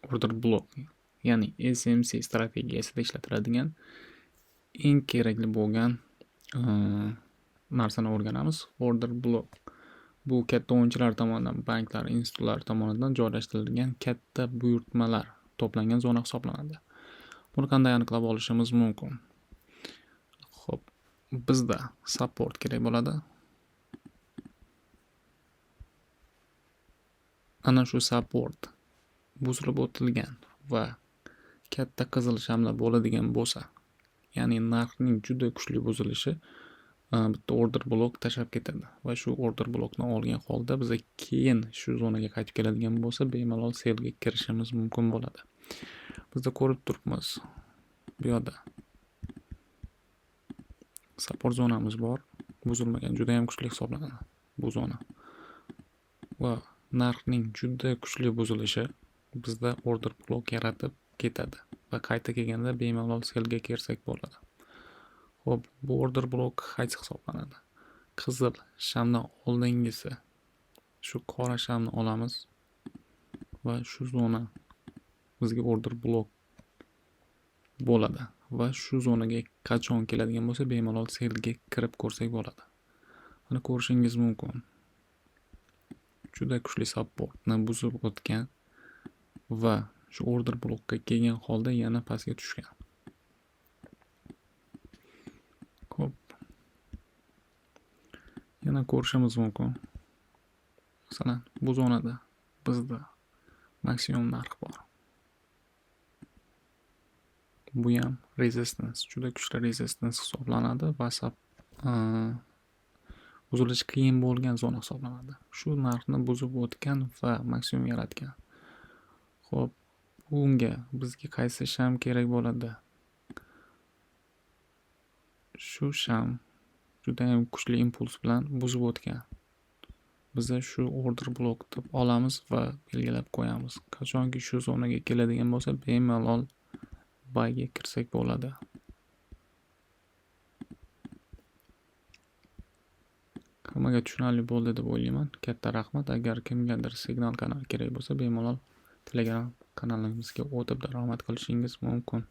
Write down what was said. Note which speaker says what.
Speaker 1: order block, ya'ni SMC strategiyasida ishlatiladigan eng kerakli bo'lgan narsani o'rganamiz. Order block bu katta o'yinchilar tomonidan, banklar, institutlar tomonidan joylashtirilgan katta buyurtmalar to'plangan zona hisoblanadi. Buni qanday aniqlab olishimiz mumkin? Xo'p, bizda support kerak bo'ladi. Ana shu support buzilib o'tilgan va katta qizil shamlar bo'ladigan bo'lsa, ya'ni narxning juda kuchli buzilishi bitta order blok tashlab ketadi va shu order blokni olgan holda biz keyin shu zonaga qaytib keladigan bo'lsa, bemalol sellga kirishimiz mumkin bo'ladi. Bizda ko'rib turibmiz, bu yerda support zonamiz bor, buzilmagan, juda ham kuchli hisoblanadi bu zona. Va narxning juda kuchli buzilishi bizda order blok yaratib ketadi va qayta kelganda bemalol sellga kirsak bo'ladi. Xo'p, bu order blok qaysi hisoblanadi? Qizil shamdan oldingisi shu qora shamni olamiz va shu zona bizga order blok bo'ladi va shu zonaga qachon keladigan bo'lsa, bemalol sellga kirib ko'rsak bo'ladi. Mana ko'rishingiz mumkin. Juda kuchli supportni buzib o'tgan va shu order blokka kelgan holda yana pastga tushgan. Xo'p. Yana ko'rishimiz mumkin. Masalan, bu zonada bizda maksimum narx bor. Bu ham resistance, juda kuchli resistance hisoblanadi va buzilish qiyin bo'lgan zona hisoblanadi. Shu narxni buzib o'tgan va maksimum yaratgan. Xo'p, bunga bizga qaysi sham kerak bo'ladi? Shu sham juda ham kuchli impuls bilan buzib o'tgan. Biz shu order blokni olamiz va belgilab qo'yamiz. Qachonki shu zonaga keladigan bo'lsa, bemalol buyga kirsak bo'ladi. Hammaga tushunarli bo'ldi deb o'ylayman. Katta rahmat. Agar kimgadir signal kanali kerak bo'lsa, bemalol Telegram kanalimizga o'tib daromat qilishingiz mumkin.